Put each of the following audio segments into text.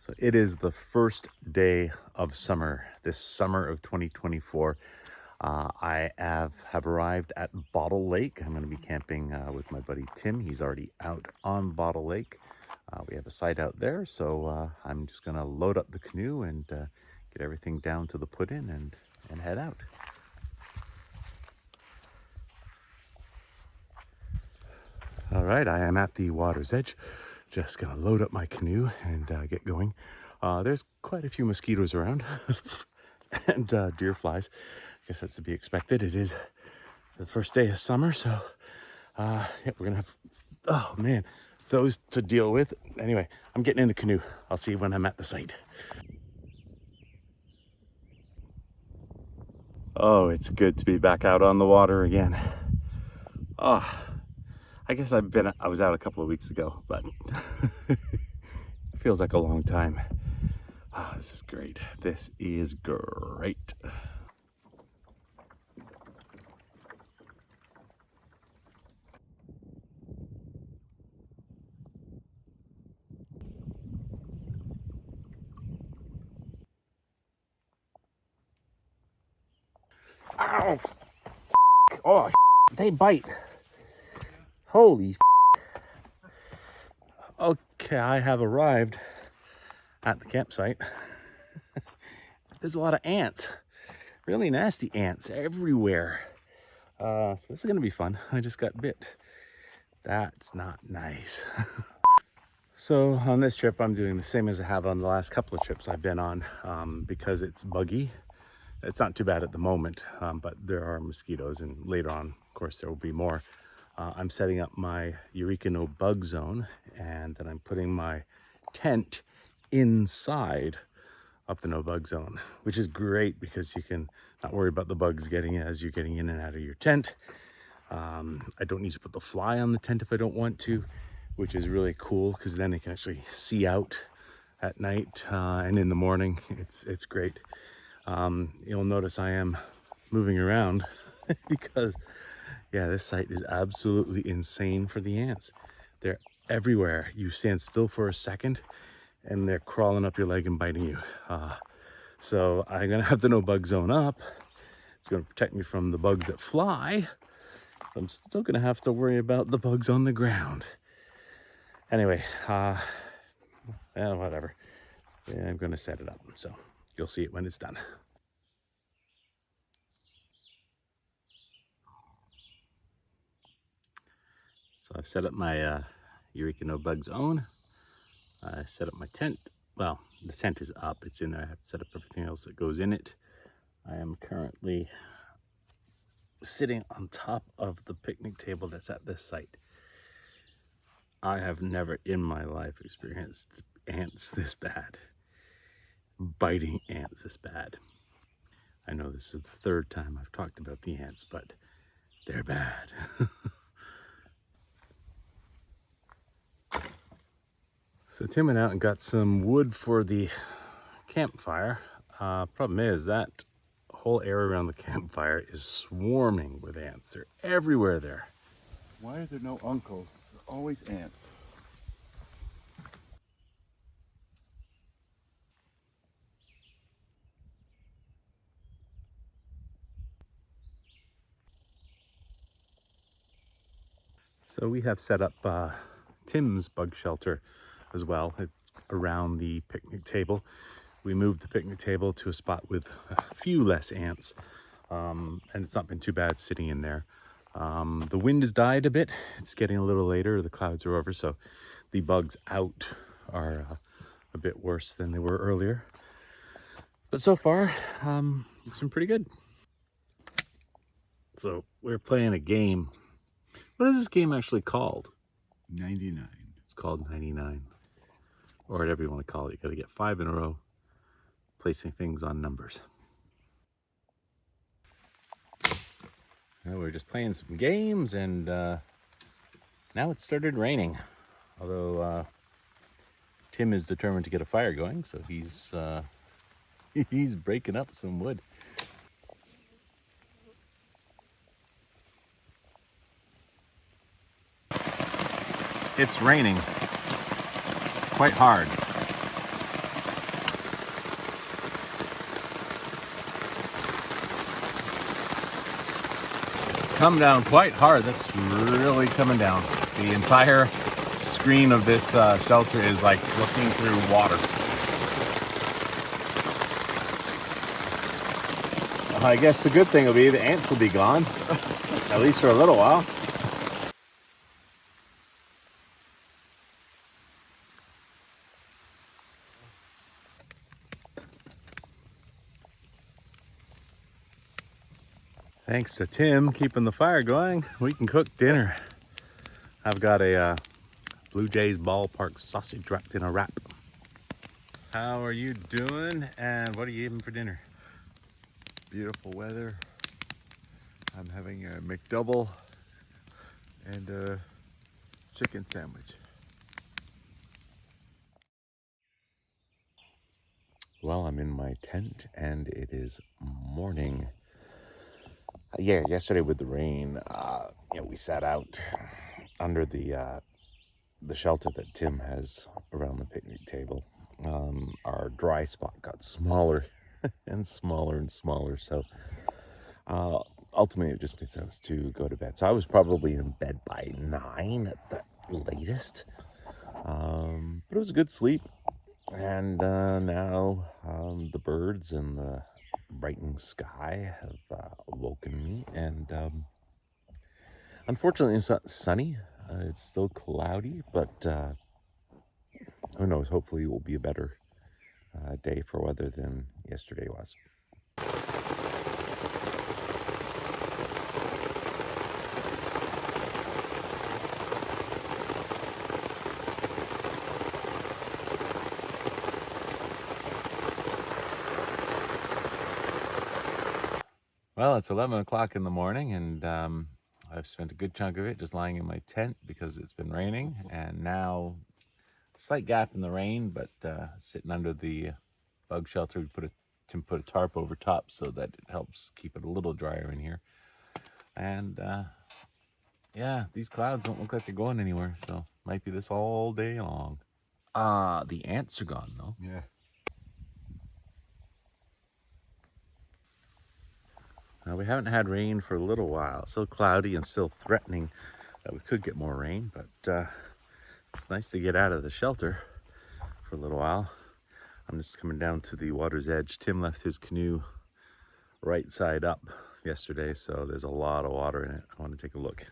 So it is the first day of summer, this summer of 2024. I have arrived at Bottle Lake. I'm going to be camping with my buddy Tim. He's already out on Bottle Lake. We have a site out there, so I'm just going to load up the canoe and get everything down to the put-in and head out. All right, I am at the water's edge. Just gonna load up my canoe and get going. There's quite a few mosquitoes around and deer flies. I guess that's to be expected. It is the first day of summer, so yeah, we're gonna have, oh man, those to deal with. Anyway, I'm getting in the canoe. I'll see you when I'm at the site. Oh, it's good to be back out on the water again. Oh, I guess I was out a couple of weeks ago, but it feels like a long time. Ah, this is great. This is great. Ow! Oh, they bite. Holy. Okay, I have arrived at the campsite. There's a lot of ants. Really nasty ants everywhere. So this is gonna be fun. I just got bit. That's not nice. So on this trip, I'm doing the same as I have on the last couple of trips I've been on, because it's buggy. It's not too bad at the moment, but there are mosquitoes, and later on, of course, there will be more. I'm setting up my Eureka No Bug Zone, and then I'm putting my tent inside of the No Bug Zone, which is great because you can not worry about the bugs getting in as you're getting in and out of your tent. I don't need to put the fly on the tent if I don't want to, which is really cool because then it can actually see out at night and in the morning. It's great. You'll notice I am moving around because, yeah, this site is absolutely insane for the ants. They're everywhere. You stand still for a second and they're crawling up your leg and biting you. So I'm gonna have the no bug zone up. It's gonna protect me from the bugs that fly. I'm still gonna have to worry about the bugs on the ground. Anyway, whatever. Yeah, I'm gonna set it up, so you'll see it when it's done. So I've set up my Eureka No Bug Zone. I set up my tent. Well, the tent is up, it's in there. I have to set up everything else that goes in it. I am currently sitting on top of the picnic table that's at this site. I have never in my life experienced ants this bad. Biting ants this bad. I know this is the third time I've talked about the ants, but they're bad. So Tim went out and got some wood for the campfire. Problem is that whole area around the campfire is swarming with ants. They're everywhere there. Why are there no uncles? There are always ants. So we have set up Tim's bug shelter as well. It's around the picnic table. We moved the picnic table to a spot with a few less ants, and it's not been too bad sitting in there. The wind has died a bit. It's getting a little later. The clouds are over, so the bugs out are a bit worse than they were earlier. But so far, it's been pretty good. So we're playing a game. What is this game actually called? 99. It's called 99. Or whatever you want to call it. You got to get 5 in a row, placing things on numbers. Well, we're just playing some games, and now it started raining. Although Tim is determined to get a fire going, so he's he's breaking up some wood. It's raining quite hard. come down quite hard. That's really coming down. The entire screen of this shelter is like looking through water. I guess the good thing will be the ants will be gone, at least for a little while. Thanks to Tim keeping the fire going, we can cook dinner. I've got a Blue Jays ballpark sausage wrapped in a wrap. How are you doing, and what are you eating for dinner? Beautiful weather. I'm having a McDouble and a chicken sandwich. Well, I'm in my tent and it is morning. Yeah, yesterday with the rain, we sat out under the shelter that Tim has around the picnic table. Our dry spot got smaller and smaller and smaller, so ultimately it just made sense to go to bed. So I was probably in bed by 9 at the latest, but it was a good sleep. And now the birds and the brightening sky have woken me, and unfortunately it's not sunny. It's still cloudy, but who knows? Hopefully it will be a better day for weather than yesterday was. Well, it's 11 o'clock in the morning, and I've spent a good chunk of it just lying in my tent because it's been raining, and now slight gap in the rain, but sitting under the bug shelter. Tim put a tarp over top so that it helps keep it a little drier in here. And yeah, these clouds don't look like they're going anywhere, so might be this all day long. The ants are gone though. Yeah. Now, we haven't had rain for a little while. Still cloudy and still threatening that we could get more rain, but it's nice to get out of the shelter for a little while. I'm just coming down to the water's edge. Tim left his canoe right side up yesterday, so there's a lot of water in it. I want to take a look.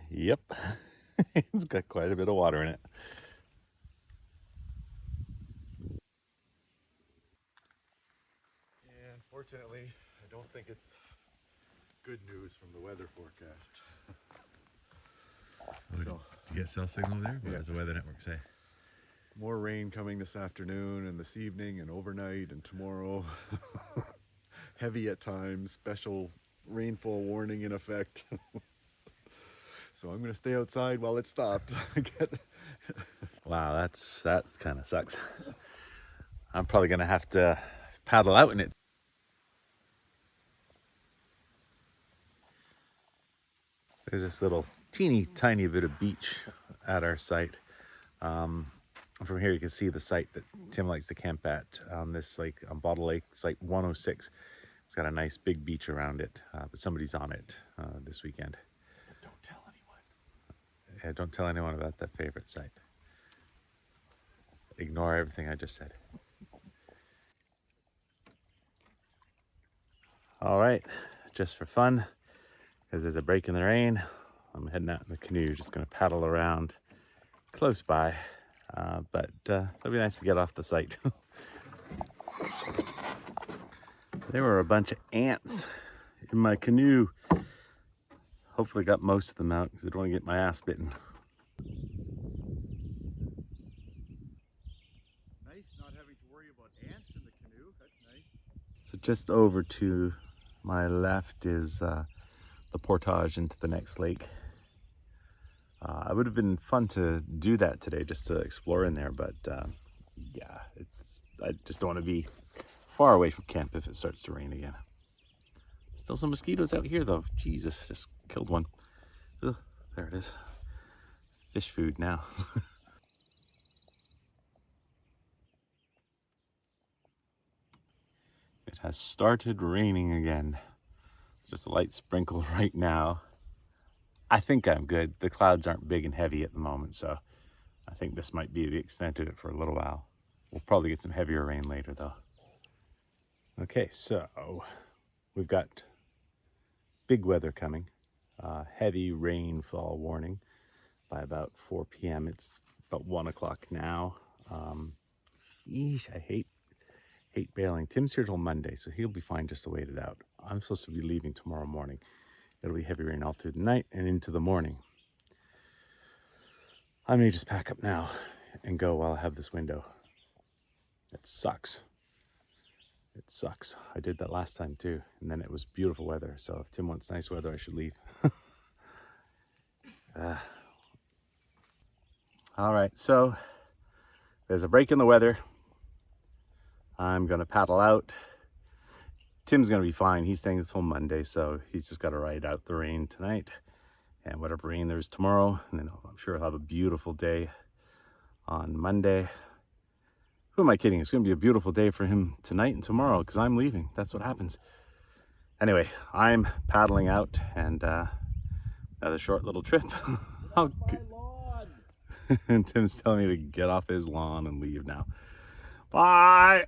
Yep, it's got quite a bit of water in it. Yeah, unfortunately, I don't think it's good news from the weather forecast. So, Did you get cell signal there? What does the weather network say? more rain coming this afternoon and this evening and overnight and tomorrow. Heavy at times, special rainfall warning in effect. So I'm gonna stay outside while it stopped. Wow, that kind of sucks. I'm probably gonna have to paddle out in it. There's this little teeny tiny bit of beach at our site. From here you can see the site that Tim likes to camp at on this lake, on Portage Lake, site 106. It's got a nice big beach around it, but somebody's on it this weekend. Don't tell anyone. Yeah, don't tell anyone about that favorite site. Ignore everything I just said. All right, just for fun, because there's a break in the rain, I'm heading out in the canoe, just gonna paddle around close by, but it'll be nice to get off the site. There were a bunch of ants in my canoe. Hopefully got most of them out because I don't want to get my ass bitten. Nice not having to worry about ants in the canoe. That's nice. So just over to my left is the portage into the next lake. It would have been fun to do that today, just to explore in there, but yeah, I just don't want to be far away from camp if it starts to rain again. Still some mosquitoes out here though. Jesus, just killed one. Ugh, there it is. Fish food now. It has started raining again. It's just a light sprinkle right now. I think I'm good. The clouds aren't big and heavy at the moment, so I think this might be the extent of it for a little while. We'll probably get some heavier rain later though. Okay, so we've got big weather coming. Heavy rainfall warning by about 4 p.m. It's about 1 o'clock now. I hate bailing. Tim's here till Monday, so he'll be fine just to wait it out. I'm supposed to be leaving tomorrow morning. It'll be heavy rain all through the night and into the morning. I may just pack up now and go while I have this window. It sucks. It sucks. I did that last time too, and then it was beautiful weather. So if Tim wants nice weather, I should leave. All right, so there's a break in the weather. I'm gonna paddle out. Tim's gonna be fine. He's staying until Monday, so he's just gotta ride out the rain tonight and whatever rain there's tomorrow. And then I'm sure he'll have a beautiful day on Monday. Who am I kidding? It's gonna be a beautiful day for him tonight and tomorrow because I'm leaving. That's what happens. Anyway, I'm paddling out and another short little trip. And Tim's telling me to get off his lawn and leave now. Bye.